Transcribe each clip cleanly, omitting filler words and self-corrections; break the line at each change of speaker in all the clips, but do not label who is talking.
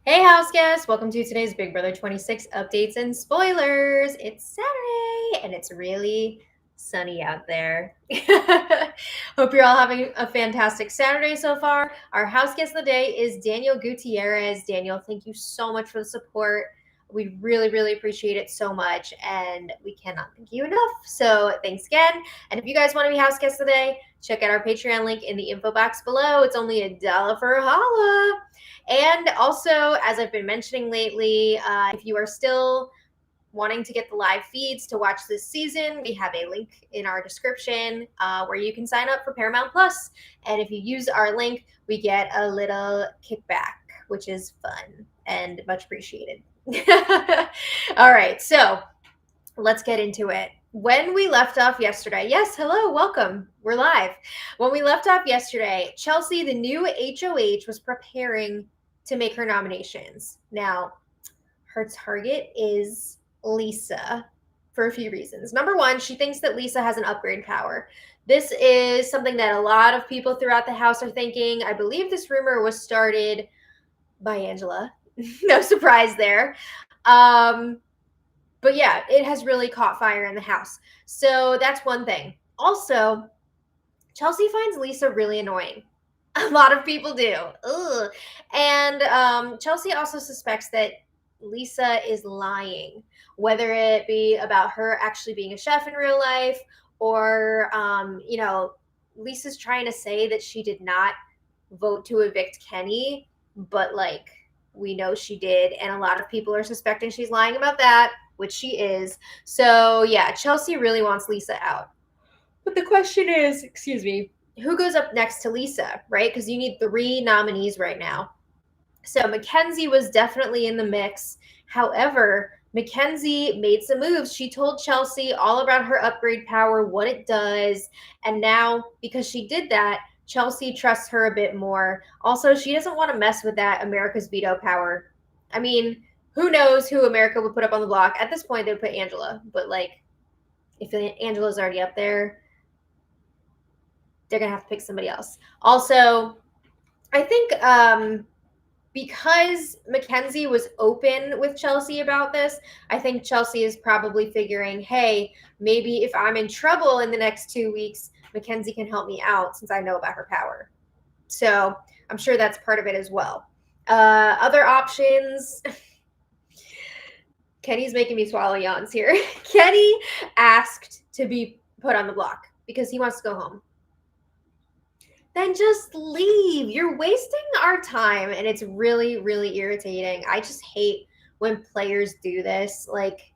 Hey, house guests! Welcome to today's Big Brother 26 updates and spoilers. It's Saturday and it's really sunny out there. Hope you're all having a fantastic Saturday so far. Our house guest of the day is Daniel Gutierrez. Daniel, thank you so much for the support. We really, really appreciate it so much, and we cannot thank you enough. So, thanks again. And if you guys want to be house guests today, check out our Patreon link in the info box below. It's only $1 for a holla. And also, as I've been mentioning lately, if you are still wanting to get the live feeds to watch this season, we have a link in our description where you can sign up for Paramount Plus. And if you use our link, we get a little kickback, which is fun and much appreciated. All right, so let's get into it. When we left off yesterday, yes, hello, welcome. We're live. When we left off yesterday, Chelsea, the new HOH, was preparing to make her nominations. Now, her target is Lisa for a few reasons. Number one, she thinks that Lisa has an upgrade power. This is something that a lot of people throughout the house are thinking. I believe this rumor was started by Angela. No surprise there. But yeah, it has really caught fire in the house. So that's one thing. Also, Chelsea finds Lisa really annoying. A lot of people do. Ugh. And Chelsea also suspects that Lisa is lying, whether it be about her actually being a chef in real life or, Lisa's trying to say that she did not vote to evict Kenny, but like we know she did. And a lot of people are suspecting she's lying about that, which she is. So yeah, Chelsea really wants Lisa out. But the question is, excuse me, who goes up next to Lisa, right? Because you need 3 nominees right now. So Mackenzie was definitely in the mix. However, Mackenzie made some moves. She told Chelsea all about her upgrade power, what it does. And now, because she did that, Chelsea trusts her a bit more. Also, she doesn't want to mess with that America's veto power. I mean, who knows who America would put up on the block? At this point, they would put Angela. But, like, if Angela's already up there, they're going to have to pick somebody else. Also, I think because Mackenzie was open with Chelsea about this, I think Chelsea is probably figuring, hey, maybe if I'm in trouble in the next 2 weeks, Mackenzie can help me out since I know about her power. So I'm sure that's part of it as well. Other options. Kenny's making me swallow yawns here. Kenny asked to be put on the block because he wants to go home. Then just leave. You're wasting our time, and it's really, really irritating. I just hate when players do this. Like,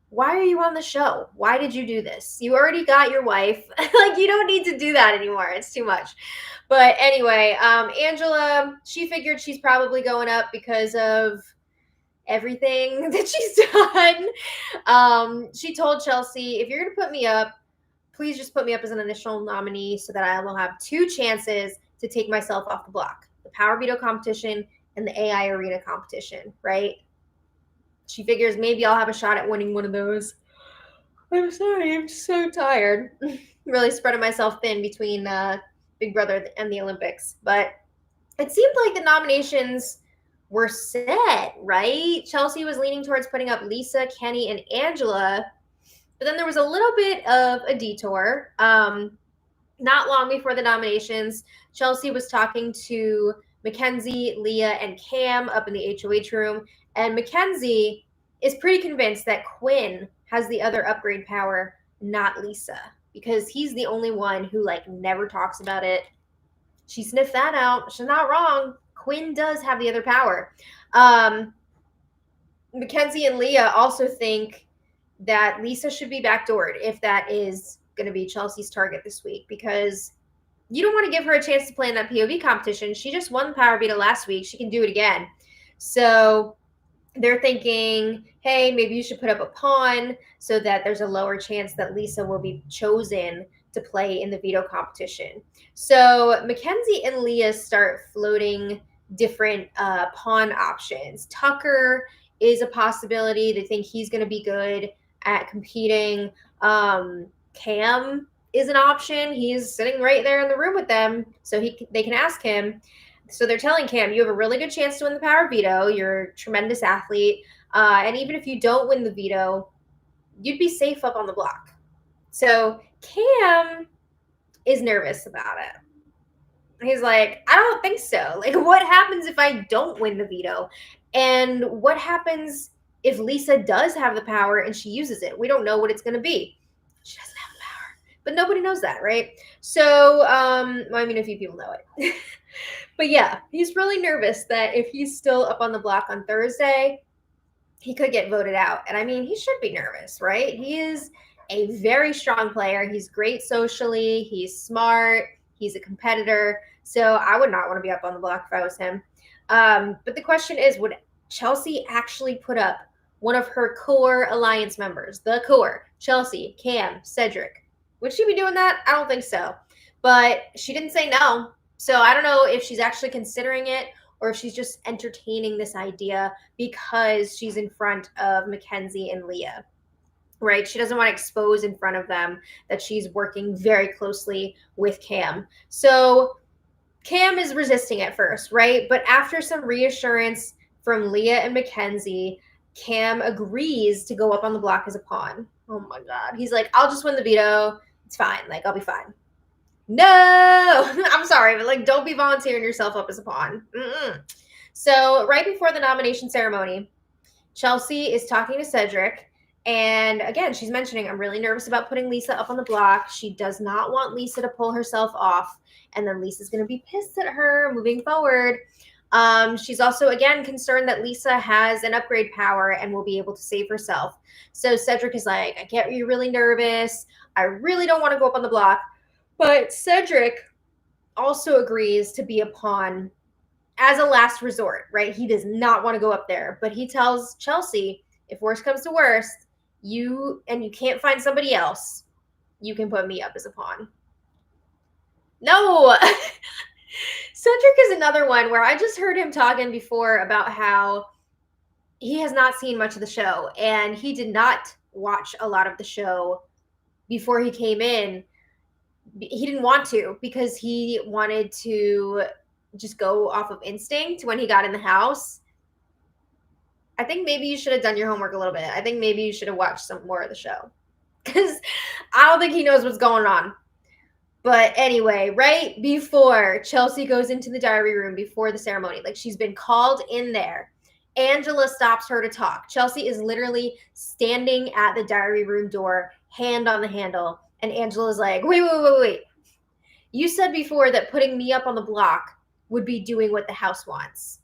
why are you on the show? Why did you do this? You already got your wife. Like, you don't need to do that anymore. It's too much. But anyway, Angela, she figured she's probably going up because of everything that she's done. She told Chelsea, if you're going to put me up, please just put me up as an initial nominee so that I will have 2 chances to take myself off the block. The Power Veto competition and the AI Arena competition, right? She figures maybe I'll have a shot at winning one of those. I'm sorry, I'm so tired. Really spreading myself thin between Big Brother and the Olympics. But it seemed like the nominations were set, right? Chelsea was leaning towards putting up Lisa, Kenny, and Angela. But then there was a little bit of a detour. Not long before the nominations, Chelsea was talking to Mackenzie, Leah, and Cam up in the HOH room. And Mackenzie is pretty convinced that Quinn has the other upgrade power, not Lisa, because he's the only one who like never talks about it. She sniffed that out. She's not wrong. Quinn does have the other power. Mackenzie and Leah also think that Lisa should be backdoored if that is going to be Chelsea's target this week, because you don't want to give her a chance to play in that POV competition. She just won the Power Veto last week. She can do it again. So they're thinking, hey, maybe you should put up a pawn so that there's a lower chance that Lisa will be chosen to play in the veto competition. So Mackenzie and Leah start floating different pawn options. Tucker is a possibility. They think he's going to be good at competing. Cam is an option. He's sitting right there in the room with them, so they can ask him. So they're telling Cam, you have a really good chance to win the power veto. You're a tremendous athlete. And even if you don't win the veto, you'd be safe up on the block. So Cam is nervous about it. He's like, I don't think so. Like, what happens if I don't win the veto? And what happens if Lisa does have the power and she uses it? We don't know what it's going to be. She doesn't have the power. But nobody knows that, right? So, well, I mean, a few people know it. But yeah, he's really nervous that if he's still up on the block on Thursday, he could get voted out. And I mean, he should be nervous, right? He is a very strong player. He's great socially. He's smart. He's a competitor. So I would not want to be up on the block if I was him. But the question is, would Chelsea actually put up one of her core alliance members? The core, Chelsea, Cam, Cedric. Would she be doing that? I don't think so. But she didn't say no. So I don't know if she's actually considering it or if she's just entertaining this idea because she's in front of Mackenzie and Leah, right? She doesn't want to expose in front of them that she's working very closely with Cam. So Cam is resisting at first, right? But after some reassurance from Leah and Mackenzie, Cam agrees to go up on the block as a pawn. Oh my God. He's like, I'll just win the veto. It's fine. Like, I'll be fine. No, I'm sorry, but like, don't be volunteering yourself up as a pawn. Mm-mm. So right before the nomination ceremony, Chelsea is talking to Cedric. And again, she's mentioning, I'm really nervous about putting Lisa up on the block. She does not want Lisa to pull herself off. And then Lisa's going to be pissed at her moving forward. She's also, again, concerned that Lisa has an upgrade power and will be able to save herself. So Cedric is like, I get you're really nervous. I really don't want to go up on the block. But Cedric also agrees to be a pawn as a last resort, right? He does not want to go up there. But he tells Chelsea, if worst comes to worst, you can't find somebody else, you can put me up as a pawn. No. Cedric is another one where I just heard him talking before about how he has not seen much of the show and he did not watch a lot of the show before he came in. He didn't want to because he wanted to just go off of instinct when he got in the house. I think maybe you should have done your homework a little bit. I think maybe you should have watched some more of the show because I don't think he knows what's going on. But anyway, right before Chelsea goes into the diary room before the ceremony, like she's been called in there, Angela stops her to talk. Chelsea is literally standing at the diary room door, hand on the handle. And Angela's like, wait. You said before that putting me up on the block would be doing what the house wants.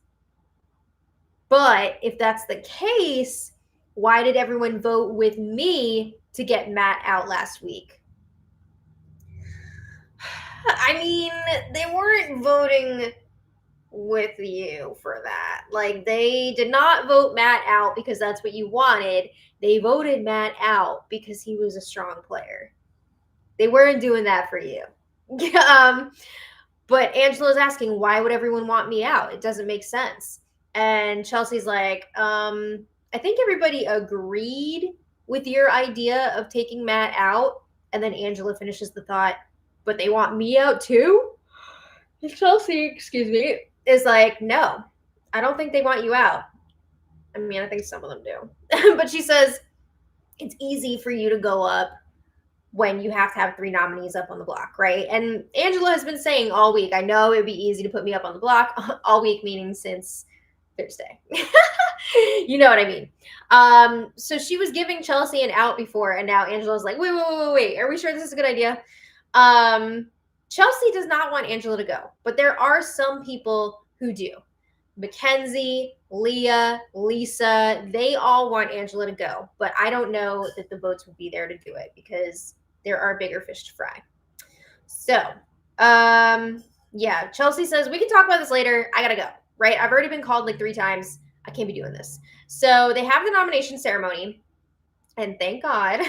But if that's the case, why did everyone vote with me to get Matt out last week? I mean, they weren't voting with you for that. Like, they did not vote Matt out because that's what you wanted. They voted Matt out because he was a strong player. They weren't doing that for you. But Angela's asking, why would everyone want me out? It doesn't make sense. And Chelsea's like, I think everybody agreed with your idea of taking Matt out. And then Angela finishes the thought, but they want me out too? And Chelsea, excuse me, is like, no, I don't think they want you out. I mean, I think some of them do. But she says, it's easy for you to go up when you have to have 3 nominees up on the block, right? And Angela has been saying all week, I know it'd be easy to put me up on the block, all week, meaning since Thursday. You know what I mean? So she was giving Chelsea an out before, and now Angela's like, wait, are we sure this is a good idea? Chelsea does not want Angela to go, but there are some people who do. Mackenzie, Leah, Lisa, they all want Angela to go, but I don't know that the votes would be there to do it because there are bigger fish to fry. So, yeah, Chelsea says, we can talk about this later. I gotta go, right? I've already been called like 3 times. I can't be doing this. So they have the nomination ceremony, and thank God,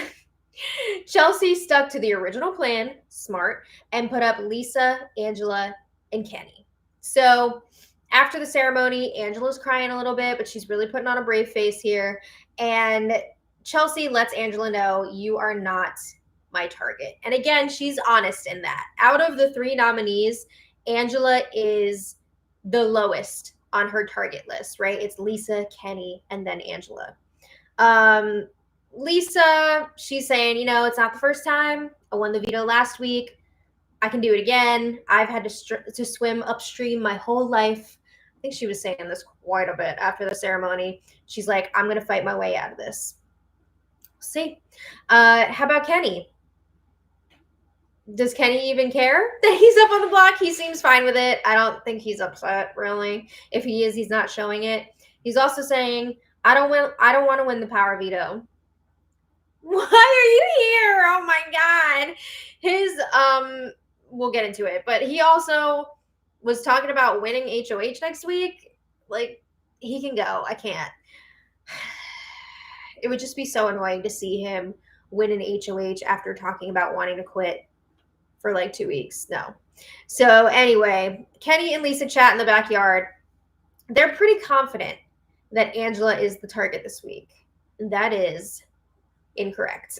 Chelsea stuck to the original plan, smart, and put up Lisa, Angela, and Kenny. So after the ceremony, Angela's crying a little bit, but she's really putting on a brave face here. And Chelsea lets Angela know, you are not my target. And again, she's honest in that. Out of the 3 nominees, Angela is the lowest on her target list, right? It's Lisa, Kenny, and then Angela. Lisa, she's saying, it's not the first time. I won the veto last week. I can do it again. I've had to swim upstream my whole life. I think she was saying this quite a bit after the ceremony. She's like, I'm going to fight my way out of this. See? How about Kenny? Does Kenny even care that he's up on the block? He seems fine with it. I don't think he's upset, really. If he is, he's not showing it. He's also saying, I don't want to win the power veto. Why are you here? Oh my God. His, we'll get into it, but he also was talking about winning HOH next week. Like, he can go. I can't. It would just be so annoying to see him win an HOH after talking about wanting to quit for like 2 weeks. No. So anyway, Kenny and Lisa chat in the backyard. They're pretty confident that Angela is the target this week. That is incorrect.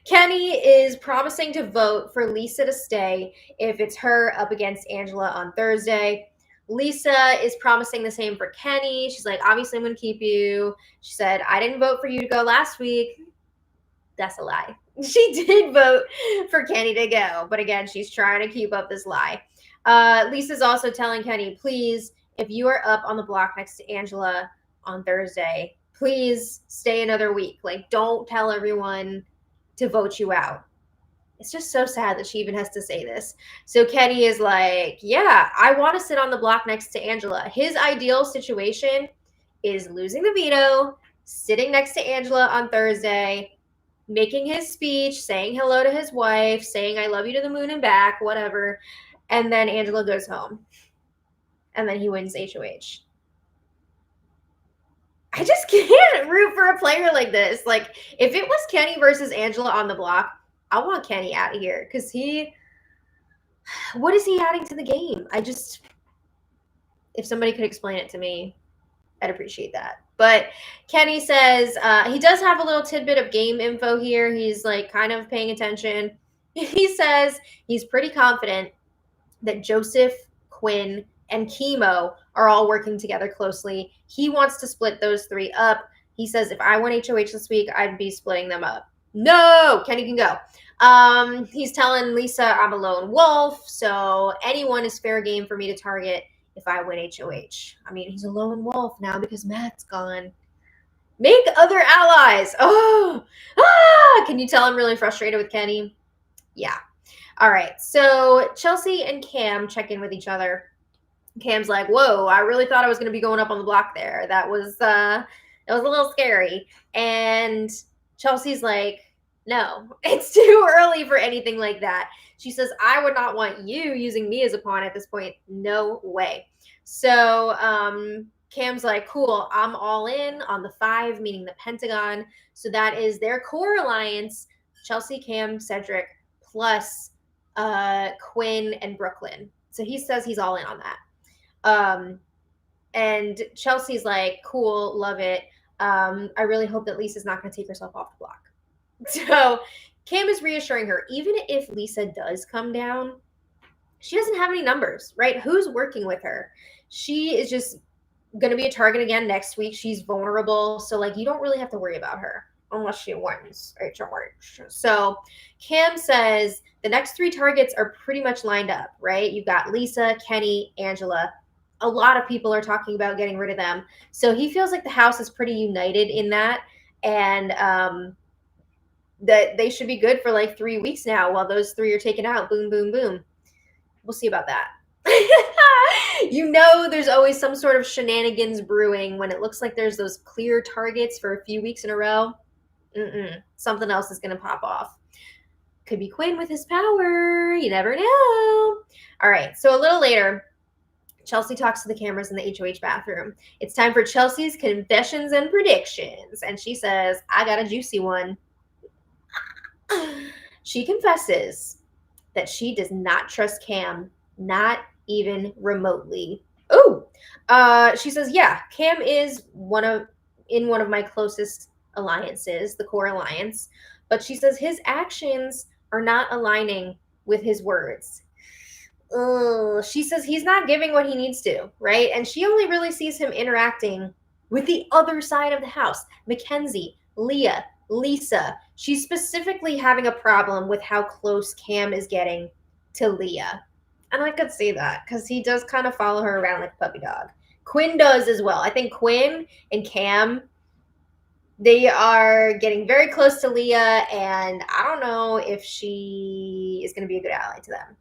Kenny is promising to vote for Lisa to stay if it's her up against Angela on Thursday. Lisa is promising the same for Kenny. She's like, obviously I'm going to keep you. She said, I didn't vote for you to go last week. That's a lie. She did vote for Kenny to go, but again, she's trying to keep up this lie. Lisa's also telling Kenny, please, if you are up on the block next to Angela on Thursday, please stay another week. Like, don't tell everyone to vote you out. It's just so sad that she even has to say this. So Kenny is like, yeah, I want to sit on the block next to Angela. His ideal situation is losing the veto, sitting next to Angela on Thursday, making his speech, saying hello to his wife, saying I love you to the moon and back, whatever. And then Angela goes home. And then he wins HOH. I just can't root for a player like this. Like, if it was Kenny versus Angela on the block, I want Kenny out of here because what is he adding to the game? If somebody could explain it to me, I'd appreciate that. But Kenny says he does have a little tidbit of game info here. He's like kind of paying attention. He says he's pretty confident that Joseph, Quinn, and Chemo are all working together closely. He wants to split those three up. He says if I won HOH this week, I'd be splitting them up. No, Kenny can go. He's telling Lisa I'm a lone wolf, so anyone is fair game for me to target if I win HOH. I mean, he's a lone wolf now because Matt's gone. Make other allies. Can you tell I'm really frustrated with Kenny? Yeah. All right. So Chelsea and Cam check in with each other. Cam's like, whoa, I really thought I was going to be going up on the block there. That was a little scary. And Chelsea's like, no, it's too early for anything like that. She says, I would not want you using me as a pawn at this point. No way. So Cam's like, cool, I'm all in on the 5, meaning the Pentagon. So that is their core alliance, Chelsea, Cam, Cedric, plus Quinn and Brooklyn. So he says he's all in on that. And Chelsea's like, cool, love it. I really hope that Lisa's not going to take herself off the block. So Cam is reassuring her, even if Lisa does come down, she doesn't have any numbers, right? Who's working with her? She is just going to be a target again next week. She's vulnerable. So, like, you don't really have to worry about her unless she wins HOH. So Cam says the next 3 targets are pretty much lined up, right? You've got Lisa, Kenny, Angela. A lot of people are talking about getting rid of them. So he feels like the house is pretty united in that. And that they should be good for like 3 weeks now while those 3 are taken out. Boom, boom, boom. We'll see about that. There's always some sort of shenanigans brewing when it looks like there's those clear targets for a few weeks in a row. Something else is going to pop off. Could be Quinn with his power. You never know. All right. So a little later, Chelsea talks to the cameras in the HOH bathroom. It's time for Chelsea's confessions and predictions. And she says, I got a juicy one. She confesses that she does not trust Cam, not even remotely. She says, yeah, Cam is in one of my closest alliances, the core alliance, but she says his actions are not aligning with his words. She says he's not giving what he needs to, right? And she only really sees him interacting with the other side of the house. Mackenzie, Leah, Lisa. She's specifically having a problem with how close Cam is getting to Leah. And I could see that because he does kind of follow her around like a puppy dog. Quinn does as well. I think Quinn and Cam, they are getting very close to Leah, and I don't know if she is going to be a good ally to them.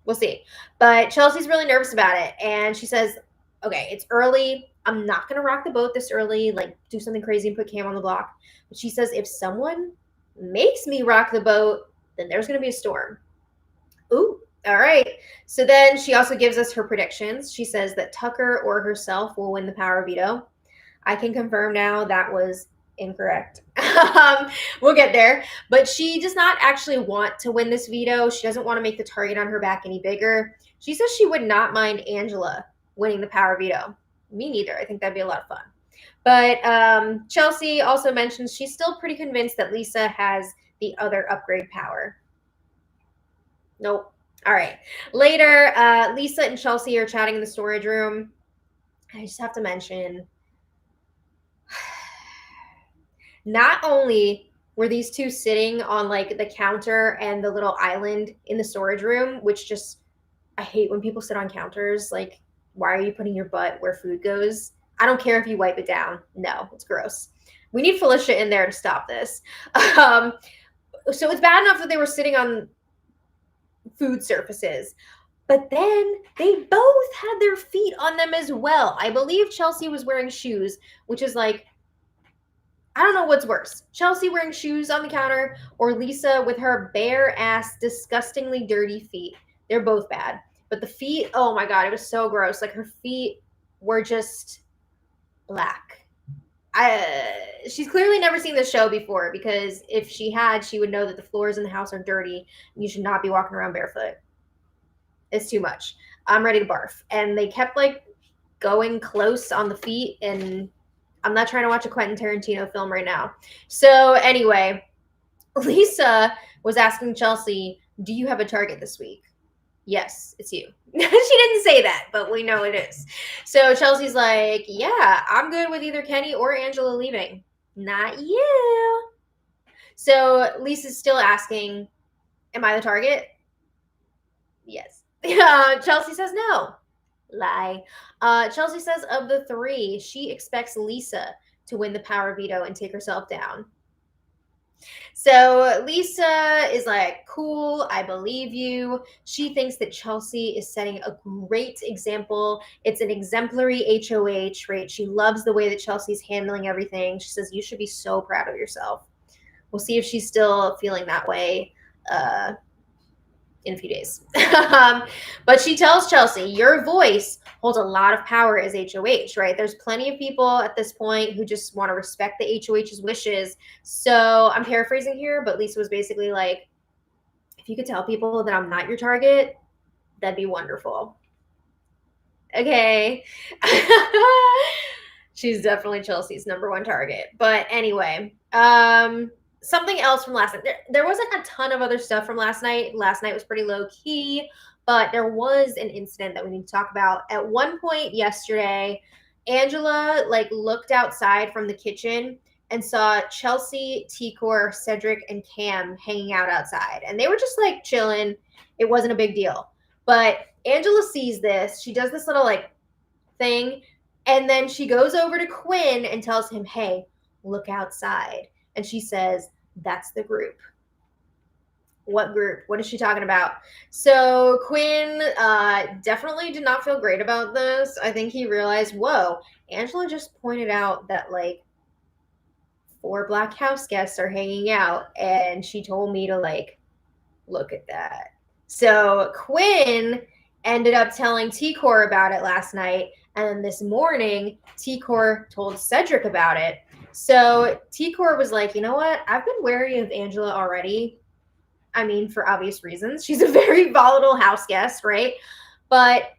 We'll see. But Chelsea's really nervous about it. And she says, okay, it's early. I'm not going to rock the boat this early, like do something crazy and put Cam on the block. But she says, if someone makes me rock the boat, then there's going to be a storm. Ooh, all right. So then she also gives us her predictions. She says that Tucker or herself will win the power veto. I can confirm now that was incorrect. We'll get there. But she does not actually want to win this veto. She doesn't want to make the target on her back any bigger. She says she would not mind Angela winning the power veto. Me neither. I think that'd be a lot of fun. But Chelsea also mentions she's still pretty convinced that Lisa has the other upgrade power. Nope. All right. Later, Lisa and Chelsea are chatting in the storage room. I just have to mention, not only were these two sitting on like the counter and the little island in the storage room, which just, I hate when people sit on counters. Like, why are you putting your butt where food goes? I don't care if you wipe it down. No, it's gross. We need Felicia in there to stop this. So it's bad enough that they were sitting on food surfaces, but then they both had their feet on them as well. I believe Chelsea was wearing shoes, which is like, I don't know what's worse. Chelsea wearing shoes on the counter or Lisa with her bare ass, disgustingly dirty feet. They're both bad. But the feet, oh my God, it was so gross. Like her feet were just black. She's clearly never seen this show before, because if she had, she would know that the floors in the house are dirty and you should not be walking around barefoot. It's too much. I'm ready to barf. And they kept like going close on the feet, and I'm not trying to watch a Quentin Tarantino film right now. So anyway, Lisa was asking Chelsea, do you have a target this week? Yes, it's you. She didn't say that, but we know it is. So Chelsea's like, yeah, I'm good with either Kenny or Angela leaving. Not you. So Lisa's still asking, am I the target? Yes. Chelsea says no. Lie. Chelsea says of the three, she expects Lisa to win the power veto and take herself down. So Lisa is like, cool, I believe you. She thinks that Chelsea is setting a great example. It's an exemplary HOH, right? She loves the way that Chelsea's handling everything. She says, you should be so proud of yourself. We'll see if she's still feeling that way in a few days. But she tells Chelsea, your voice holds a lot of power as HOH, right? There's plenty of people at this point who just want to respect the HOH's wishes. So I'm paraphrasing here, but Lisa was basically like, if you could tell people that I'm not your target, that'd be wonderful. Okay. She's definitely Chelsea's number one target. But anyway, something else from last night. There wasn't a ton of other stuff from last night. Last night was pretty low key, but there was an incident that we need to talk about. At one point yesterday, Angela like looked outside from the kitchen and saw Chelsea, T-Core, Cedric, and Cam hanging out outside. And they were just like chilling. It wasn't a big deal. But Angela sees this. She does this little like thing. And then she goes over to Quinn and tells him, hey, look outside. And she says, that's the group. What group? What is she talking about? So Quinn definitely did not feel great about this. I think he realized, whoa, Angela just pointed out that like 4 Black house guests are hanging out, and she told me to like look at that. So Quinn ended up telling T-Core about it last night, and then this morning T-Core told Cedric about it. So T-Core was like, you know what? I've been wary of Angela already. I mean, for obvious reasons. She's a very volatile house guest, right? But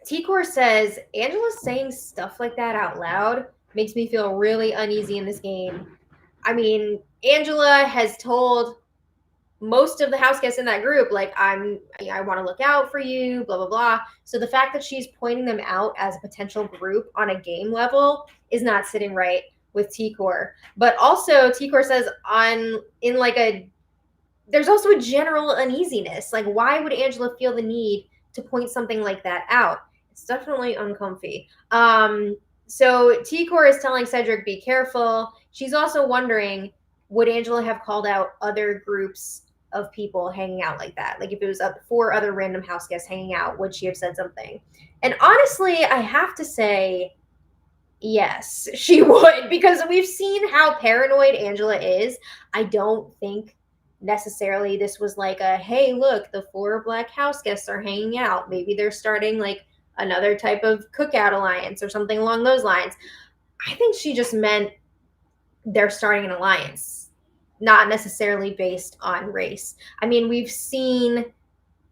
T-Core says, Angela saying stuff like that out loud makes me feel really uneasy in this game. I mean, Angela has told most of the house guests in that group, like, I want to look out for you, blah, blah, blah. So the fact that she's pointing them out as a potential group on a game level is not sitting right with T-Core. But also T-Core says there's also a general uneasiness. Like, why would Angela feel the need to point something like that out? It's definitely uncomfy. So T-Core is telling Cedric, be careful. She's also wondering, would Angela have called out other groups of people hanging out like that? Like, if it was 4 other random house guests hanging out, would she have said something? And honestly, I have to say, yes, she would, because we've seen how paranoid Angela is. I don't think necessarily this was like a, hey, look, the 4 black house guests are hanging out. Maybe they're starting like another type of cookout alliance or something along those lines. I think she just meant they're starting an alliance, not necessarily based on race. I mean, we've seen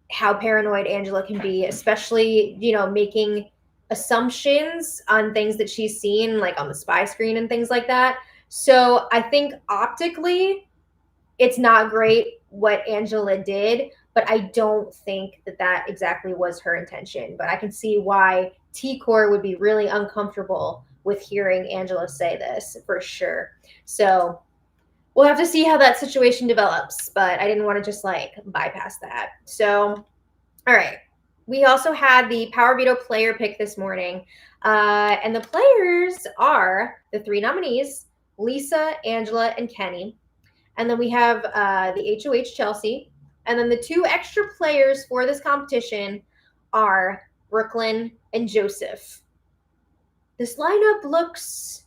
how paranoid Angela can be, especially, making assumptions on things that she's seen, like on the spy screen and things like that. So I think optically, it's not great what Angela did, but I don't think that exactly was her intention. But I can see why T-Core would be really uncomfortable with hearing Angela say this, for sure. So we'll have to see how that situation develops, but I didn't want to just like bypass that. So, all right. We also had the Power Veto player pick this morning. And the players are the 3 nominees, Lisa, Angela, and Kenny. And then we have the HOH Chelsea. And then the 2 extra players for this competition are Brooklyn and Joseph. This lineup looks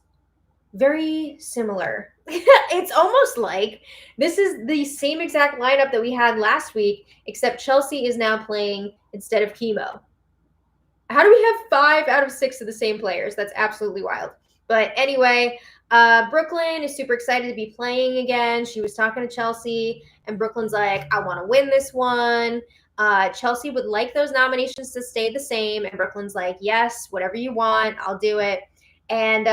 very similar. It's almost like this is the same exact lineup that we had last week, except Chelsea is now playing instead of Chemo. How do we have 5 out of 6 of the same players? That's absolutely wild. But anyway, Brooklyn is super excited to be playing again. She was talking to Chelsea, and Brooklyn's like, I want to win this one. Chelsea would like those nominations to stay the same, and Brooklyn's like, yes, whatever you want, I'll do it. And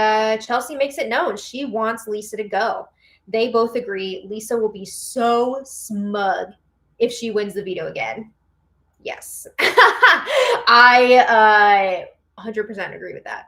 Chelsea makes it known she wants Lisa to go. They both agree Lisa will be so smug if she wins the veto again. Yes. I 100% agree with that.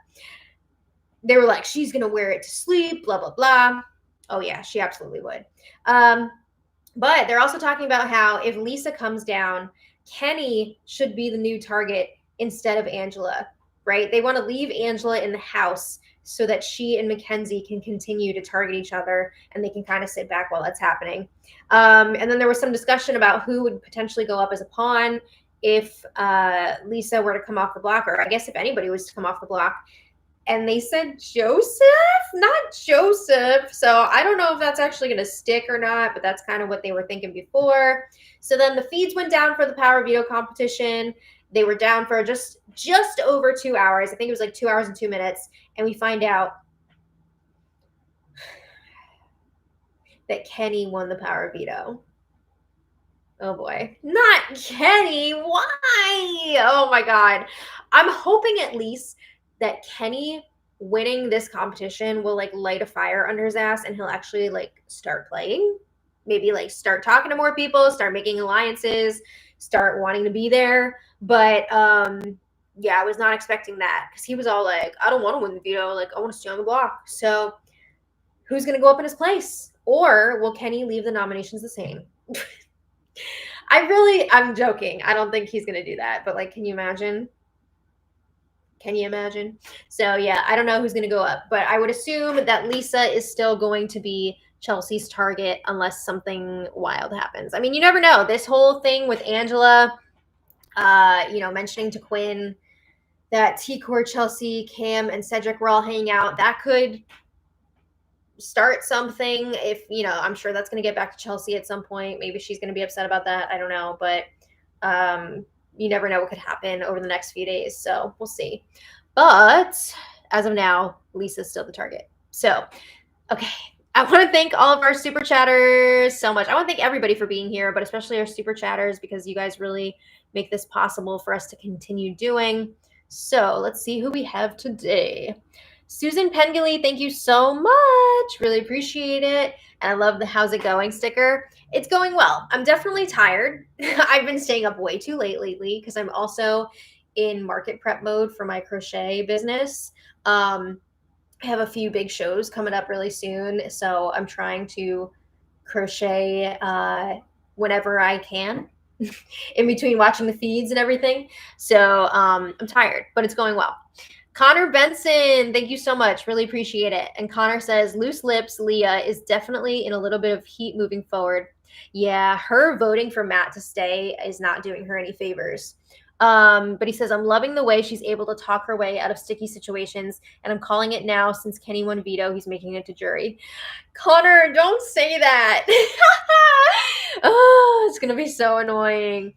They were like, she's going to wear it to sleep, blah, blah, blah. Oh, yeah, she absolutely would. But they're also talking about how if Lisa comes down, Kenny should be the new target instead of Angela, right? They want to leave Angela in the house so that she and Mackenzie can continue to target each other, and they can kind of sit back while that's happening. And then there was some discussion about who would potentially go up as a pawn if Lisa were to come off the block, or I guess if anybody was to come off the block. And they said Joseph, not Joseph. So I don't know if that's actually going to stick or not, but that's kind of what they were thinking before. So then the feeds went down for the Power Veto competition. They were down for just over 2 hours. I think it was like 2 hours and 2 minutes. And we find out that Kenny won the Power Veto. Oh boy, not Kenny. Why? Oh my God. I'm hoping at least that Kenny winning this competition will like light a fire under his ass, and he'll actually like start playing. Maybe like start talking to more people, start making alliances, start wanting to be there. But yeah, I was not expecting that, because he was all like, I don't want to win the veto. Like, I want to stay on the block. So who's going to go up in his place? Or will Kenny leave the nominations the same? I'm joking. I don't think he's going to do that. But like, can you imagine? Can you imagine? So yeah, I don't know who's going to go up, but I would assume that Lisa is still going to be Chelsea's target unless something wild happens. I mean, you never know. This whole thing with Angela, mentioning to Quinn that T-Core, Chelsea, Cam, and Cedric were all hanging out, that could start something. If, I'm sure that's going to get back to Chelsea at some point. Maybe she's going to be upset about that. I don't know, but you never know what could happen over the next few days. So we'll see. But as of now, Lisa's still the target. So, okay. I want to thank all of our super chatters so much. I want to thank everybody for being here, but especially our super chatters, because you guys really make this possible for us to continue doing. So let's see who we have today. Susan Pengilly, thank you so much. Really appreciate it. And I love the how's it going sticker. It's going well. I'm definitely tired. I've been staying up way too late lately because I'm also in market prep mode for my crochet business. I have a few big shows coming up really soon, so I'm trying to crochet whenever I can in between watching the feeds and everything. So I'm tired, but it's going well. Connor Benson, thank you so much. Really appreciate it. And Connor says, loose lips, Leah is definitely in a little bit of heat moving forward. Yeah, her voting for Matt to stay is not doing her any favors. But he says, I'm loving the way she's able to talk her way out of sticky situations, and I'm calling it now since Kenny won veto. He's making it to jury. Connor, don't say that. Oh, it's going to be so annoying.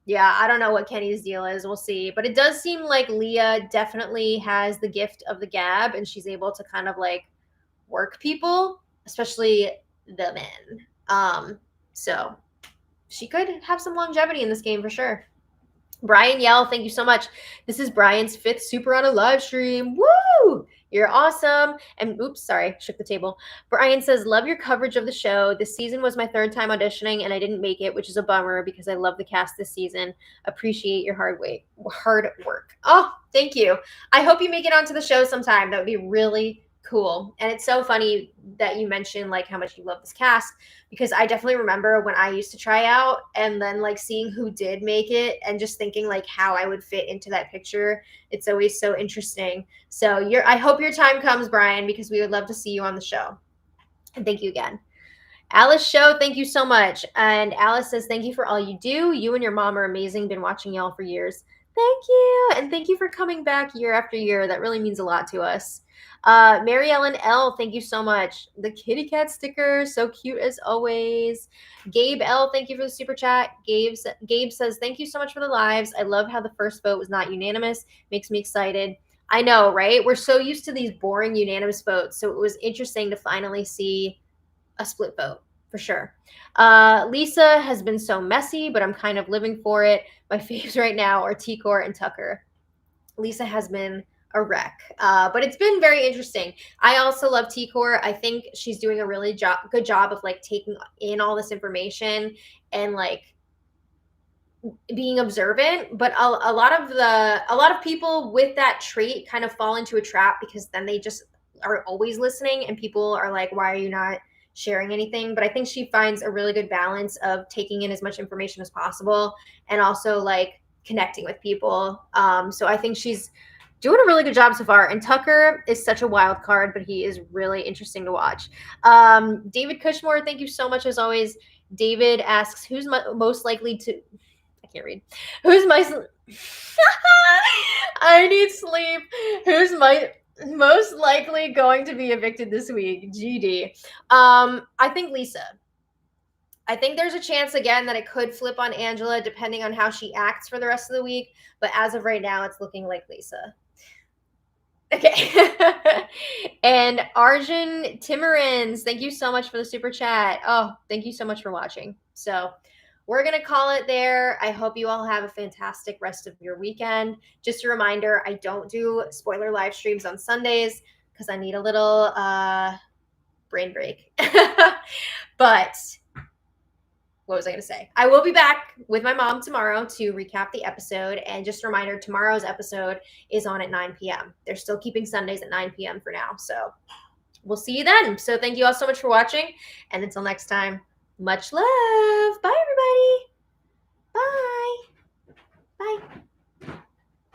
Yeah, I don't know what Kenny's deal is. We'll see. But it does seem like Leah definitely has the gift of the gab, and she's able to kind of like work people, especially the men. So she could have some longevity in this game for sure. Brian Yell, thank you so much. This is Brian's 5th super on a live stream. Woo! You're awesome. And oops, sorry, shook the table. Brian says, love your coverage of the show. This season was my 3rd time auditioning and I didn't make it, which is a bummer because I love the cast this season. Appreciate your hard work. Oh, thank you. I hope you make it onto the show sometime. That would be really cool. And it's so funny that you mentioned like how much you love this cast, because I definitely remember when I used to try out and then like seeing who did make it and just thinking like how I would fit into that picture. It's always so interesting. So I hope your time comes, Brian, because we would love to see you on the show. And thank you again. Alice Show, thank you so much. And Alice says, thank you for all you do. You and your mom are amazing. Been watching y'all for years. Thank you. And thank you for coming back year after year. That really means a lot to us. Mary Ellen L, thank you so much. The kitty cat sticker, so cute as always. Gabe L, thank you for the super chat. Gabe says, thank you so much for the lives. I love how the first vote was not unanimous. Makes me excited. I know, right? We're so used to these boring unanimous votes. So it was interesting to finally see a split vote for sure. Lisa has been so messy, but I'm kind of living for it. My faves right now are T-Core and Tucker. Lisa has been a wreck, but it's been very interesting. I also love T-Core. I think she's doing a really good job of like taking in all this information and like being observant. But a lot of people with that trait kind of fall into a trap because then they just are always listening and people are like, why are you not sharing anything? But I think she finds a really good balance of taking in as much information as possible and also like connecting with people. So I think she's doing a really good job so far. And Tucker is such a wild card, but he is really interesting to watch. David Cushmore, thank you so much as always. David asks, who's most likely to... I can't read. Who's my... I need sleep. Who's my most likely going to be evicted this week? GD. I think Lisa. I think there's a chance again that it could flip on Angela depending on how she acts for the rest of the week. But as of right now, it's looking like Lisa. Okay. And Arjun Timmerins, thank you so much for the super chat. Oh, thank you so much for watching. So we're going to call it there. I hope you all have a fantastic rest of your weekend. Just a reminder, I don't do spoiler live streams on Sundays because I need a little brain break. But what was I going to say? I will be back with my mom tomorrow to recap the episode. And just a reminder, tomorrow's episode is on at 9 p.m. They're still keeping Sundays at 9 p.m. for now. So we'll see you then. So thank you all so much for watching. And until next time, much love. Bye, everybody. Bye. Bye.